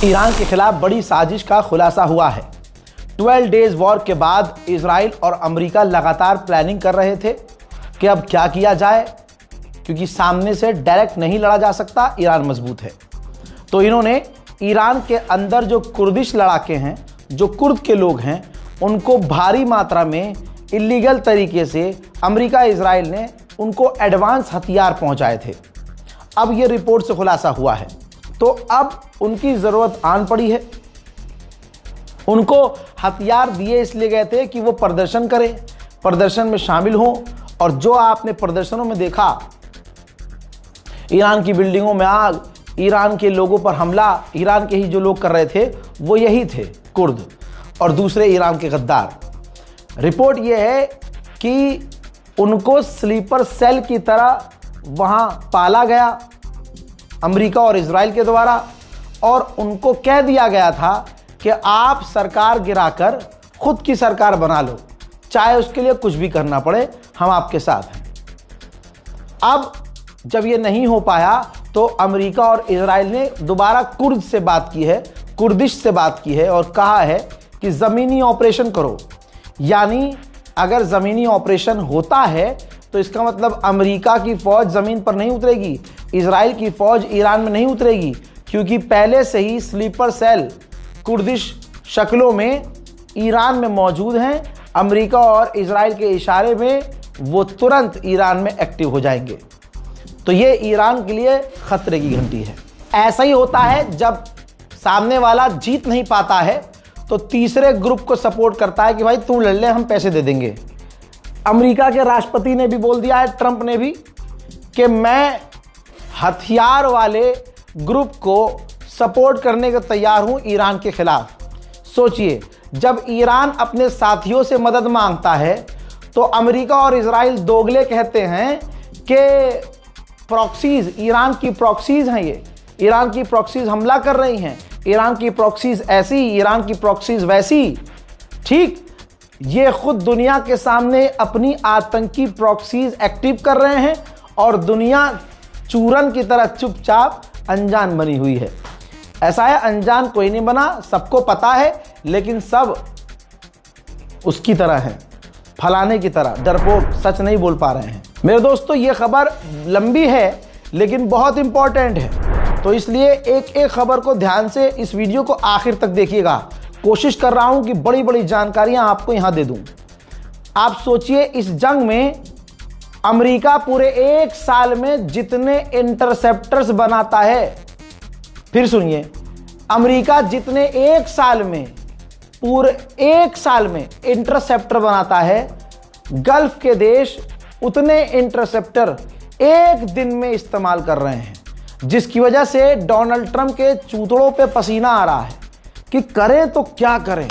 Iran के खिलाफ बड़ी साजिश का खुलासा हुआ है। 12 डेज वॉर के बाद इजराइल और अमेरिका लगातार प्लानिंग कर रहे थे कि अब क्या किया जाए, क्योंकि सामने से डायरेक्ट नहीं लड़ा जा सकता, ईरान मजबूत है। तो इन्होंने ईरान के अंदर जो कुर्दिश लड़ाके हैं, जो कुर्द के लोग हैं, उनको भारी मात्रा में इलीगल तरीके से अमेरिका इजराइल ने उनको एडवांस हथियार पहुंचाए थे। अब ये रिपोर्ट से खुलासा हुआ है, तो अब उनकी ज़रूरत आन पड़ी है। उनको हथियार दिए इसलिए गए थे कि वो प्रदर्शन करें, प्रदर्शन में शामिल हों। और जो आपने प्रदर्शनों में देखा, ईरान की बिल्डिंगों में आग, ईरान के लोगों पर हमला, ईरान के ही जो लोग कर रहे थे वो यही थे, कुर्द और दूसरे ईरान के गद्दार। रिपोर्ट ये है कि उनको स्लीपर सेल की तरह वहाँ पाला गया अमेरिका और इजराइल के द्वारा, और उनको कह दिया गया था कि आप सरकार गिराकर खुद की सरकार बना लो, चाहे उसके लिए कुछ भी करना पड़े, हम आपके साथ हैं। अब जब ये नहीं हो पाया तो अमेरिका और इजराइल ने दोबारा कुर्द से बात की है, कुर्दिश से बात की है और कहा है कि ज़मीनी ऑपरेशन करो। यानी अगर ज़मीनी ऑपरेशन होता है तो इसका मतलब अमेरिका की फ़ौज ज़मीन पर नहीं उतरेगी, इजराइल की फ़ौज ईरान में नहीं उतरेगी, क्योंकि पहले से ही स्लीपर सेल कुर्दिश शक्लों में ईरान में मौजूद हैं। अमेरिका और इजराइल के इशारे में वो तुरंत ईरान में एक्टिव हो जाएंगे। तो ये ईरान के लिए खतरे की घंटी है। ऐसा ही होता है जब सामने वाला जीत नहीं पाता है तो तीसरे ग्रुप को सपोर्ट करता है कि भाई तू लड़ ले, हम पैसे दे देंगे। अमेरिका के राष्ट्रपति ने भी बोल दिया है, ट्रंप ने भी, कि मैं हथियार वाले ग्रुप को सपोर्ट करने को तैयार हूं ईरान के खिलाफ। सोचिए, जब ईरान अपने साथियों से मदद मांगता है तो अमेरिका और इजराइल दोगले कहते हैं कि प्रॉक्सीज, ईरान की प्रॉक्सीज हैं, ये ईरान की प्रॉक्सीज हमला कर रही हैं, ईरान की प्रॉक्सीज ऐसी, ईरान की प्रॉक्सीज वैसी। ठीक, ये खुद दुनिया के सामने अपनी आतंकी प्रॉक्सीज एक्टिव कर रहे हैं और दुनिया चूरन की तरह चुपचाप अनजान बनी हुई है। ऐसा है, अनजान कोई नहीं बना, सबको पता है, लेकिन सब उसकी तरह है, फलाने की तरह डरपोक, सच नहीं बोल पा रहे हैं। मेरे दोस्तों, ये खबर लंबी है लेकिन बहुत इंपॉर्टेंट है, तो इसलिए एक एक खबर को ध्यान से इस वीडियो को आखिर तक देखिएगा। कोशिश कर रहा हूं कि बड़ी बड़ी जानकारियां आपको यहां दे दूं। आप सोचिए, इस जंग में अमेरिका पूरे एक साल में जितने इंटरसेप्टर्स बनाता है, फिर सुनिए, अमेरिका जितने एक साल में, पूरे एक साल में इंटरसेप्टर बनाता है, गल्फ के देश उतने इंटरसेप्टर एक दिन में इस्तेमाल कर रहे हैं, जिसकी वजह से डोनाल्ड ट्रंप के चूतड़ों पे पसीना आ रहा है कि करें तो क्या करें।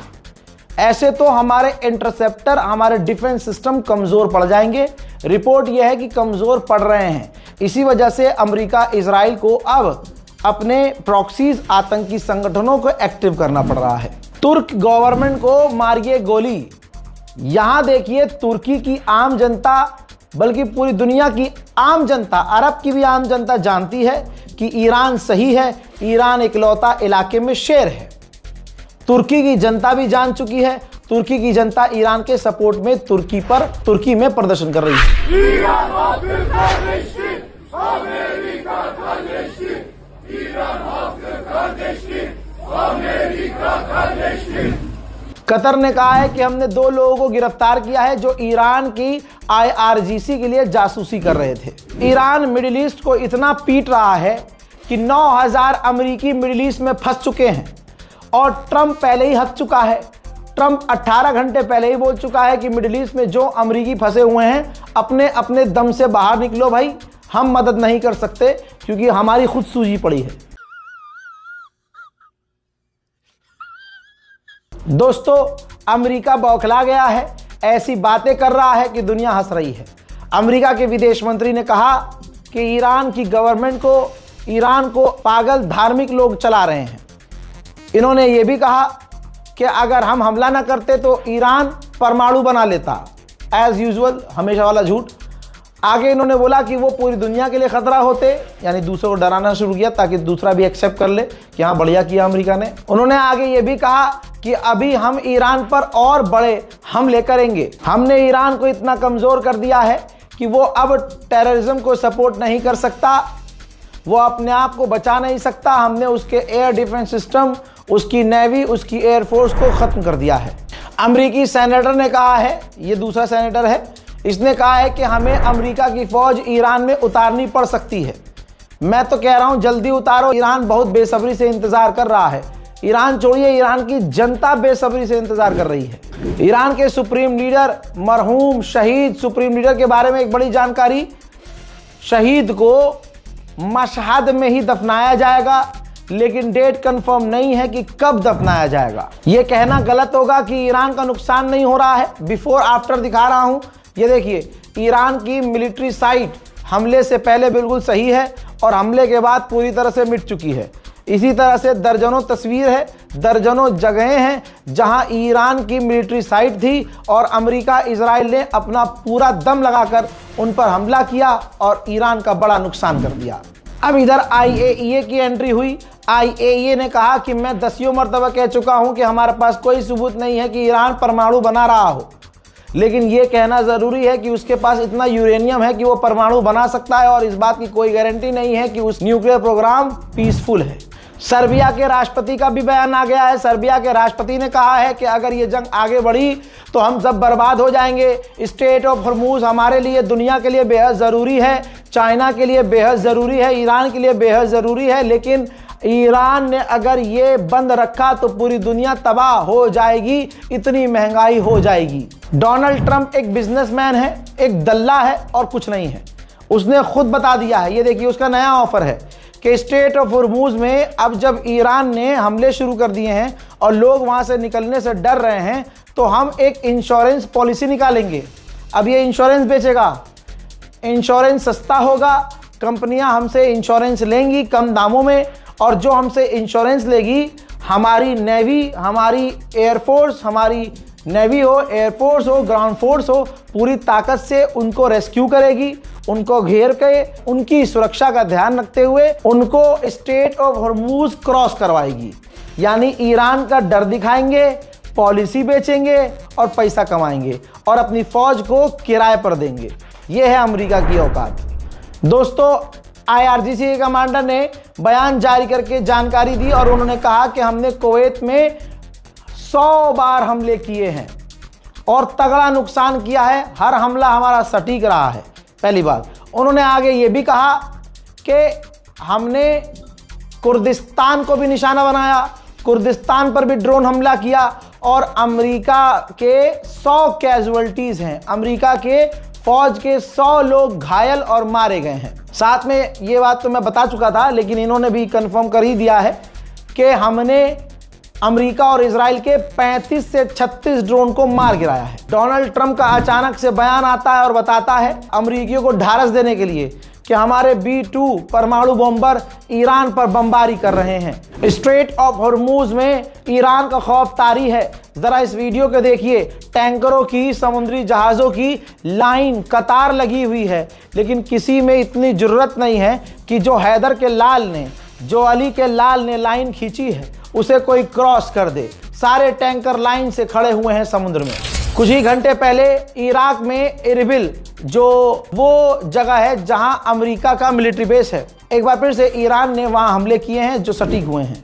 ऐसे तो हमारे इंटरसेप्टर, हमारे डिफेंस सिस्टम कमज़ोर पड़ जाएंगे। रिपोर्ट यह है कि कमज़ोर पड़ रहे हैं। इसी वजह से अमेरिका इजराइल को अब अपने प्रॉक्सीज आतंकी संगठनों को एक्टिव करना पड़ रहा है। तुर्क गवर्नमेंट को मारिए गोली। यहां देखिए, तुर्की की आम जनता, बल्कि पूरी दुनिया की आम जनता, अरब की भी आम जनता जानती है कि ईरान सही है, ईरान इकलौता इलाके में शेर है। तुर्की की जनता भी जान चुकी है, तुर्की की जनता ईरान के सपोर्ट में तुर्की में प्रदर्शन कर रही है। कतर ने कहा है कि हमने 2 लोगों को गिरफ्तार किया है जो ईरान की IRGC के लिए जासूसी कर रहे थे। ईरान मिडिल ईस्ट को इतना पीट रहा है कि 9000 अमेरिकी मिडिल ईस्ट में फंस चुके हैं और ट्रंप पहले ही हट चुका है। ट्रंप 18 घंटे पहले ही बोल चुका है कि मिडिल ईस्ट में जो अमेरिकी फंसे हुए हैं, अपने अपने दम से बाहर निकलो भाई, हम मदद नहीं कर सकते क्योंकि हमारी खुद सूझी पड़ी है। दोस्तों, अमेरिका बौखला गया है, ऐसी बातें कर रहा है कि दुनिया हंस रही है। अमेरिका के विदेश मंत्री ने कहा कि ईरान की गवर्नमेंट को, ईरान को पागल धार्मिक लोग चला रहे हैं। इन्होंने ये भी कहा कि अगर हम हमला ना करते तो ईरान परमाणु बना लेता। एज यूजुअल, हमेशा वाला झूठ। आगे इन्होंने बोला कि वो पूरी दुनिया के लिए खतरा होते, यानी दूसरों को डराना शुरू किया ताकि दूसरा भी एक्सेप्ट कर ले कि हाँ बढ़िया किया अमेरिका ने। उन्होंने आगे ये भी कहा कि अभी हम ईरान पर और बड़े हमले करेंगे। हमने ईरान को इतना कमज़ोर कर दिया है कि वो अब टेररिज्म को सपोर्ट नहीं कर सकता, वो अपने आप को बचा नहीं सकता। हमने उसके एयर डिफेंस सिस्टम, उसकी नेवी, उसकी एयरफोर्स को ख़त्म कर दिया है। अमेरिकी सेनेटर ने कहा है, ये दूसरा सेनेटर है, इसने कहा है कि हमें अमेरिका की फ़ौज ईरान में उतारनी पड़ सकती है। मैं तो कह रहा हूँ जल्दी उतारो, ईरान बहुत बेसब्री से इंतज़ार कर रहा है। ईरान छोड़िए, ईरान की जनता बेसब्री से इंतज़ार कर रही है। ईरान के सुप्रीम लीडर, मरहूम शहीद सुप्रीम लीडर के बारे में एक बड़ी जानकारी। शहीद को मशहद में ही दफनाया जाएगा, लेकिन डेट कंफर्म नहीं है कि कब दफनाया जाएगा। यह कहना गलत होगा कि ईरान का नुकसान नहीं हो रहा है। बिफोर आफ्टर दिखा रहा हूं, ये देखिए, ईरान की मिलिट्री साइट हमले से पहले बिल्कुल सही है और हमले के बाद पूरी तरह से मिट चुकी है। इसी तरह से दर्जनों तस्वीर है, दर्जनों जगहें हैं जहां ईरान की मिलिट्री साइट थी और अमेरिका, इजराइल ने अपना पूरा दम लगाकर उन पर हमला किया और ईरान का बड़ा नुकसान कर दिया। अब इधर IAEA की एंट्री हुई। IAEA ने कहा कि मैं 10 मरतबा कह चुका हूं कि हमारे पास कोई सबूत नहीं है कि ईरान परमाणु बना रहा हो, लेकिन यह कहना ज़रूरी है कि उसके पास इतना यूरेनियम है कि वो परमाणु बना सकता है और इस बात की कोई गारंटी नहीं है कि उस न्यूक्लियर प्रोग्राम पीसफुल है। सर्बिया के राष्ट्रपति का भी बयान आ गया है। सर्बिया के राष्ट्रपति ने कहा है कि अगर ये जंग आगे बढ़ी तो हम सब बर्बाद हो जाएंगे। स्ट्रेट ऑफ हॉर्मूज हमारे लिए, दुनिया के लिए बेहद ज़रूरी है, चाइना के लिए बेहद ज़रूरी है, ईरान के लिए बेहद ज़रूरी है, लेकिन ईरान ने अगर ये बंद रखा तो पूरी दुनिया तबाह हो जाएगी, इतनी महंगाई हो जाएगी। डोनाल्ड ट्रंप एक बिजनेसमैन है, एक दल्ला है और कुछ नहीं है। उसने खुद बता दिया है, ये देखिए उसका नया ऑफर है कि स्ट्रेट ऑफ हॉर्मूज में अब जब ईरान ने हमले शुरू कर दिए हैं और लोग वहाँ से निकलने से डर रहे हैं, तो हम एक इंश्योरेंस पॉलिसी निकालेंगे। अब ये इंश्योरेंस बेचेगा, इंश्योरेंस सस्ता होगा, कंपनियां हमसे इंश्योरेंस लेंगी कम दामों में, और जो हमसे इंश्योरेंस लेगी हमारी नेवी, हमारी एयरफोर्स, हमारी नेवी हो, एयरफोर्स हो, ग्राउंड फोर्स हो, पूरी ताकत से उनको रेस्क्यू करेगी, उनको घेर के उनकी सुरक्षा का ध्यान रखते हुए उनको स्ट्रेट ऑफ हॉर्मूज क्रॉस करवाएगी। यानी ईरान का डर दिखाएंगे, पॉलिसी बेचेंगे और पैसा कमाएंगे और अपनी फौज को किराए पर देंगे। यह है अमेरिका की औकात। दोस्तों, IRGC के कमांडर ने बयान जारी करके जानकारी दी और उन्होंने कहा कि हमने कुवैत में 100 बार हमले किए हैं और तगड़ा नुकसान किया है, हर हमला हमारा सटीक रहा है। पहली बात। उन्होंने आगे ये भी कहा कि हमने कुर्दिस्तान को भी निशाना बनाया, कुर्दिस्तान पर भी ड्रोन हमला किया और अमेरिका के 100 कैजुअल्टीज हैं, अमेरिका के फौज के 100 लोग घायल और मारे गए हैं। साथ में ये बात तो मैं बता चुका था, लेकिन इन्होंने भी कंफर्म कर ही दिया है कि हमने अमेरिका और इजराइल के 35 से 36 ड्रोन को मार गिराया है। डोनाल्ड ट्रंप का अचानक से बयान आता है और बताता है अमेरिकियों को ढारस देने के लिए कि हमारे B-2 परमाणु बॉम्बर ईरान पर बमबारी कर रहे हैं। स्ट्रेट ऑफ हॉर्मूज में ईरान का खौफ तारी है। जरा इस वीडियो को देखिए, टैंकरों की, समुद्री जहाज़ों की लाइन, कतार लगी हुई है, लेकिन किसी में इतनी जुर्रत नहीं है कि जो हैदर के लाल ने, जो अली के लाल ने लाइन खींची है उसे कोई क्रॉस कर दे। सारे टैंकर लाइन से खड़े हुए हैं समुद्र में। कुछ ही घंटे पहले इराक में इरबिल, जो वो जगह है जहां अमेरिका का मिलिट्री बेस है, एक बार फिर से ईरान ने वहां हमले किए हैं जो सटीक हुए हैं।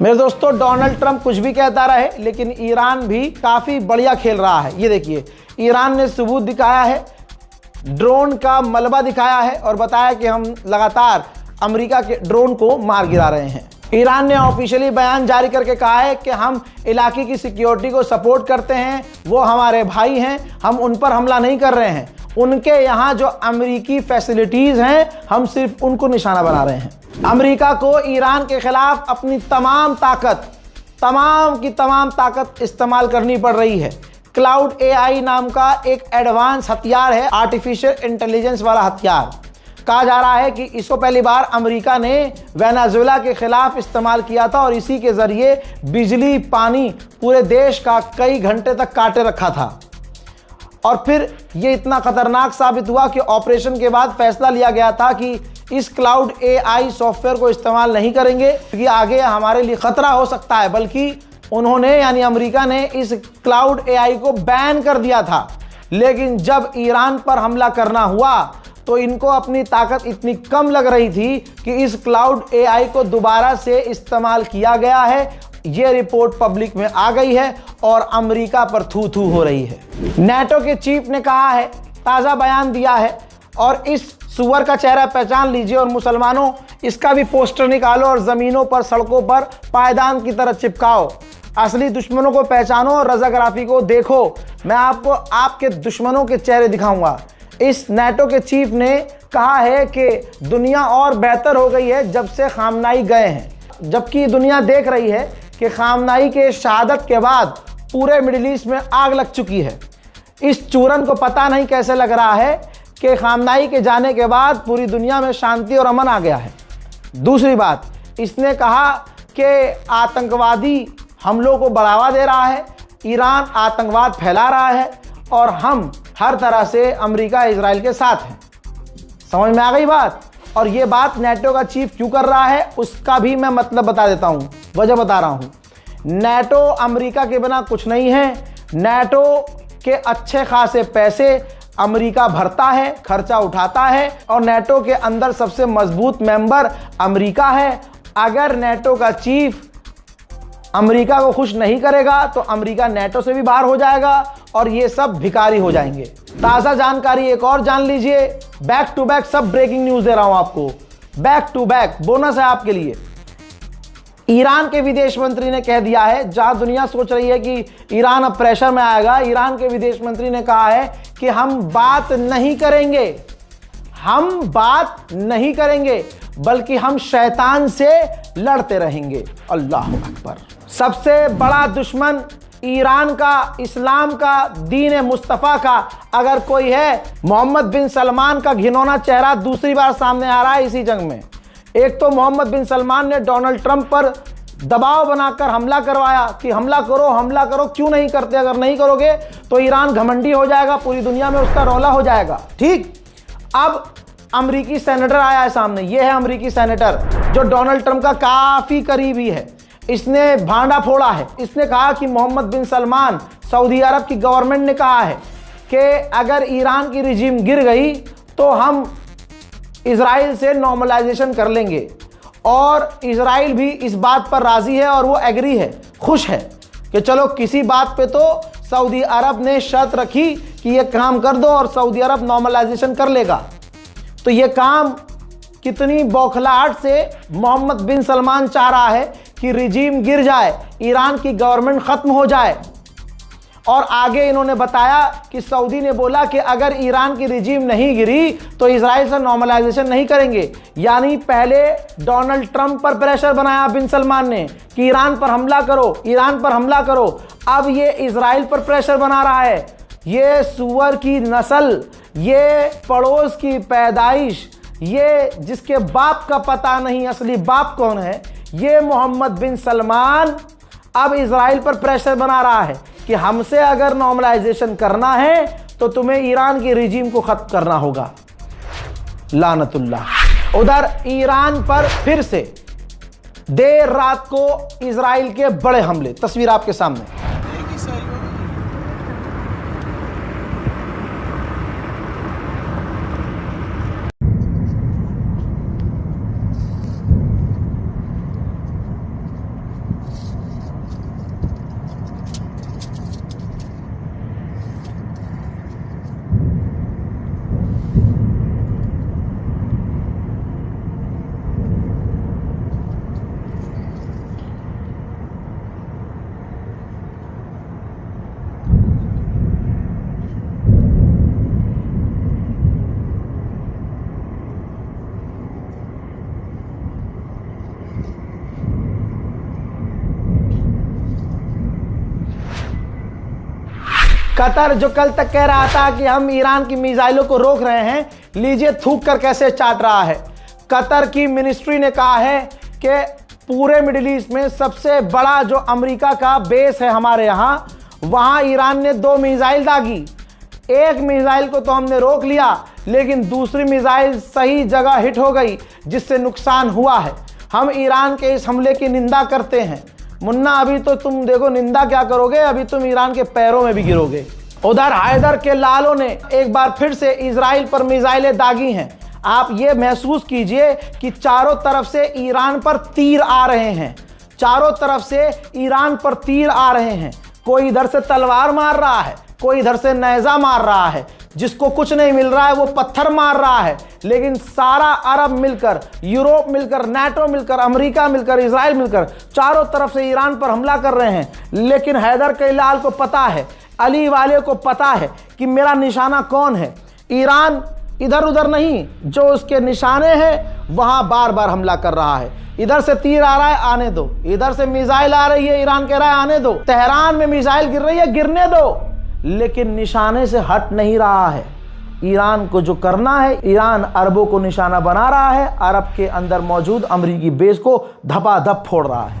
मेरे दोस्तों, डोनाल्ड ट्रंप कुछ भी कहता रहे, लेकिन ईरान भी काफ़ी बढ़िया खेल रहा है। ये देखिए, ईरान ने सबूत दिखाया है, ड्रोन का मलबा दिखाया है और बताया कि हम लगातार अमेरिका के ड्रोन को मार गिरा रहे हैं। ईरान ने ऑफिशियली बयान जारी करके कहा है कि हम इलाके की सिक्योरिटी को सपोर्ट करते हैं, वो हमारे भाई हैं, हम उन पर हमला नहीं कर रहे हैं। उनके यहाँ जो अमेरिकी फैसिलिटीज़ हैं, हम सिर्फ उनको निशाना बना रहे हैं। अमेरिका को ईरान के खिलाफ अपनी तमाम ताकत तमाम की तमाम ताकत इस्तेमाल करनी पड़ रही है। क्लाउड एआई नाम का एक एडवांस हथियार है, आर्टिफिशियल इंटेलिजेंस वाला हथियार। कहा जा रहा है कि इसको पहली बार अमेरिका ने वेनेजुएला के खिलाफ इस्तेमाल किया था और इसी के जरिए बिजली पानी पूरे देश का कई घंटे तक काटे रखा था। और फिर ये इतना खतरनाक साबित हुआ कि ऑपरेशन के बाद फैसला लिया गया था कि इस क्लाउड एआई सॉफ्टवेयर को इस्तेमाल नहीं करेंगे क्योंकि आगे हमारे लिए खतरा हो सकता है, बल्कि उन्होंने यानी अमेरिका ने इस क्लाउड एआई को बैन कर दिया था। लेकिन जब ईरान पर हमला करना हुआ तो इनको अपनी ताकत इतनी कम लग रही थी कि इस क्लाउड एआई को दोबारा से इस्तेमाल किया गया है। ये रिपोर्ट पब्लिक में आ गई है और अमेरिका पर थू थू हो रही है। नेटो के चीफ ने कहा है, ताज़ा बयान दिया है, और इस सुअर का चेहरा पहचान लीजिए और मुसलमानों इसका भी पोस्टर निकालो और ज़मीनों पर सड़कों पर पायदान की तरह चिपकाओ। असली दुश्मनों को पहचानो और रज़ाग्राफी को देखो। मैं आपको आपके दुश्मनों के चेहरे दिखाऊंगा। इस नेटो के चीफ ने कहा है कि दुनिया और बेहतर हो गई है जब से खामनाई गए हैं, जबकि दुनिया देख रही है कि खामनाई के शहादत के बाद पूरे मिडिल ईस्ट में आग लग चुकी है। इस चूरन को पता नहीं कैसे लग रहा है कि खामनाई के जाने के बाद पूरी दुनिया में शांति और अमन आ गया है। दूसरी बात, इसने कहा कि आतंकवादी हमलों को बढ़ावा दे रहा है, ईरान आतंकवाद फैला रहा है और हम हर तरह से अमेरिका इजराइल के साथ हैं। समझ में आ गई बात? और ये बात नेटो का चीफ क्यों कर रहा है उसका भी मैं मतलब बता देता हूँ, वजह बता रहा हूँ। नेटो अमेरिका के बिना कुछ नहीं है। नेटो के अच्छे खासे पैसे अमेरिका भरता है, खर्चा उठाता है और नेटो के अंदर सबसे मजबूत मेंबर अमेरिका है। अगर नेटो का चीफ अमेरिका को खुश नहीं करेगा तो अमेरिका नेटो से भी बाहर हो जाएगा और ये सब भिखारी हो जाएंगे। ताज़ा जानकारी एक और जान लीजिए, बैक टू बैक सब ब्रेकिंग न्यूज़ दे रहा हूं आपको, बैक टू बैक बोनस है आपके लिए। ईरान के विदेश मंत्री ने कह दिया है, जहां दुनिया सोच रही है कि ईरान अब प्रेशर में आएगा, ईरान के विदेश मंत्री ने कहा है कि हम बात नहीं करेंगे, हम बात नहीं करेंगे, बल्कि हम शैतान से लड़ते रहेंगे। अल्लाह अकबर। सबसे बड़ा दुश्मन ईरान का, इस्लाम का, दीन मुस्तफ़ा का अगर कोई है, मोहम्मद बिन सलमान का घिनौना चेहरा दूसरी बार सामने आ रहा है इसी जंग में। एक तो मोहम्मद बिन सलमान ने डोनाल्ड ट्रंप पर दबाव बनाकर हमला करवाया कि हमला करो, हमला करो, क्यों नहीं करते? अगर नहीं करोगे तो ईरान घमंडी हो जाएगा, पूरी दुनिया में उसका रौला हो जाएगा। ठीक, अब अमेरिकी सेनेटर आया है सामने, यह है अमेरिकी सेनेटर जो डोनाल्ड ट्रंप का काफी करीबी है। इसने भांडा फोड़ा है, इसने कहा कि मोहम्मद बिन सलमान, सऊदी अरब की गवर्नमेंट ने कहा है कि अगर ईरान की रिजीम गिर गई तो हम इजराइल से नॉर्मलाइजेशन कर लेंगे। और इजराइल भी इस बात पर राजी है और वो एग्री है, खुश है कि चलो किसी बात पे तो सऊदी अरब ने शर्त रखी कि ये काम कर दो और सऊदी अरब नॉर्मलाइजेशन कर लेगा। तो ये काम कितनी बौखलाहट से मोहम्मद बिन सलमान चाह रहा है कि रिजीम गिर जाए, ईरान की गवर्नमेंट ख़त्म हो जाए। और आगे इन्होंने बताया कि सऊदी ने बोला कि अगर ईरान की रिजीम नहीं गिरी तो इजराइल से नॉर्मलाइजेशन नहीं करेंगे। यानी पहले डोनाल्ड ट्रंप पर प्रेशर बनाया बिन सलमान ने कि ईरान पर हमला करो, ईरान पर हमला करो। अब ये इजराइल पर प्रेशर बना रहा है। ये सुअर की नस्ल, ये पड़ोस की पैदाइश, ये जिसके बाप का पता नहीं असली बाप कौन है, ये मोहम्मद बिन सलमान अब इजराइल पर प्रेशर बना रहा है कि हमसे अगर नॉर्मलाइजेशन करना है तो तुम्हें ईरान की रिजीम को खत्म करना होगा। लानतुल्लाह। उधर ईरान पर फिर से देर रात को इजराइल के बड़े हमले, तस्वीर आपके सामने। कतर जो कल तक कह रहा था कि हम ईरान की मिसाइलों को रोक रहे हैं, लीजिए थूक कर कैसे चाट रहा है। कतर की मिनिस्ट्री ने कहा है कि पूरे मिडिल ईस्ट में सबसे बड़ा जो अमेरिका का बेस है हमारे यहाँ, वहाँ ईरान ने 2 मिसाइल दागी। एक मिसाइल को तो हमने रोक लिया, लेकिन दूसरी मिसाइल सही जगह हिट हो गई, जिससे नुकसान हुआ है। हम ईरान के इस हमले की निंदा करते हैं। मुन्ना, अभी तो तुम देखो निंदा क्या करोगे, अभी तुम ईरान के पैरों में भी गिरोगे। उधर हैदर के लालों ने एक बार फिर से इजराइल पर मिसाइलें दागी हैं। आप ये महसूस कीजिए कि चारों तरफ से ईरान पर तीर आ रहे हैं, चारों तरफ से ईरान पर तीर आ रहे हैं। कोई इधर से तलवार मार रहा है, कोई इधर से नेज़ा मार रहा है। जिसको कुछ नहीं मिल रहा है वो पत्थर मार रहा है। लेकिन सारा अरब मिलकर, यूरोप मिलकर, नाटो मिलकर, अमेरिका मिलकर, इजराइल मिलकर चारों तरफ से ईरान पर हमला कर रहे हैं। लेकिन हैदर के लाल को पता है, अली वाले को पता है कि मेरा निशाना कौन है। ईरान इधर उधर नहीं, जो उसके निशाने हैं वहां बार बार हमला कर रहा है। इधर से तीर आ रहा है, आने दो। इधर से मिसाइल आ रही है, ईरान कह रहा है आने दो। तेहरान में मिसाइल गिर रही है, गिरने दो। लेकिन निशाने से हट नहीं रहा है। ईरान को जो करना है, ईरान अरबों को निशाना बना रहा है, अरब के अंदर मौजूद अमरीकी बेस को धपाधप फोड़ रहा है।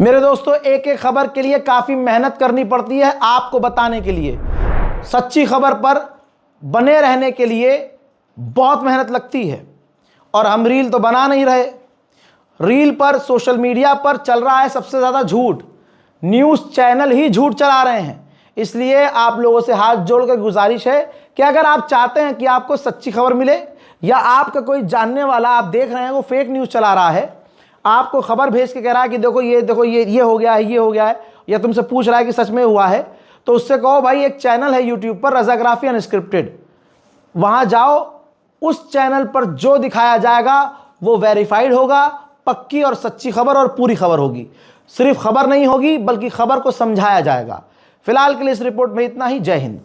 मेरे दोस्तों, एक एक खबर के लिए काफ़ी मेहनत करनी पड़ती है आपको बताने के लिए। सच्ची खबर पर बने रहने के लिए बहुत मेहनत लगती है। और हम रील तो बना नहीं रहे। रील पर, सोशल मीडिया पर चल रहा है सबसे ज़्यादा झूठ। न्यूज़ चैनल ही झूठ चला रहे हैं। इसलिए आप लोगों से हाथ जोड़कर गुजारिश है कि अगर आप चाहते हैं कि आपको सच्ची खबर मिले, या आपका कोई जानने वाला आप देख रहे हैं वो फेक न्यूज़ चला रहा है, आपको खबर भेज के कह रहा है कि देखो ये हो गया है, ये हो गया है, या तुमसे पूछ रहा है कि सच में हुआ है, तो उससे कहो भाई एक चैनल है यूट्यूब पर रजाग्राफी अनस्क्रिप्टेड, वहां जाओ, उस चैनल पर जो दिखाया जाएगा वो वेरीफाइड होगा, पक्की और सच्ची खबर और पूरी खबर होगी। सिर्फ खबर नहीं होगी बल्कि खबर को समझाया जाएगा। फिलहाल के लिए इस रिपोर्ट में इतना ही। जय हिंद।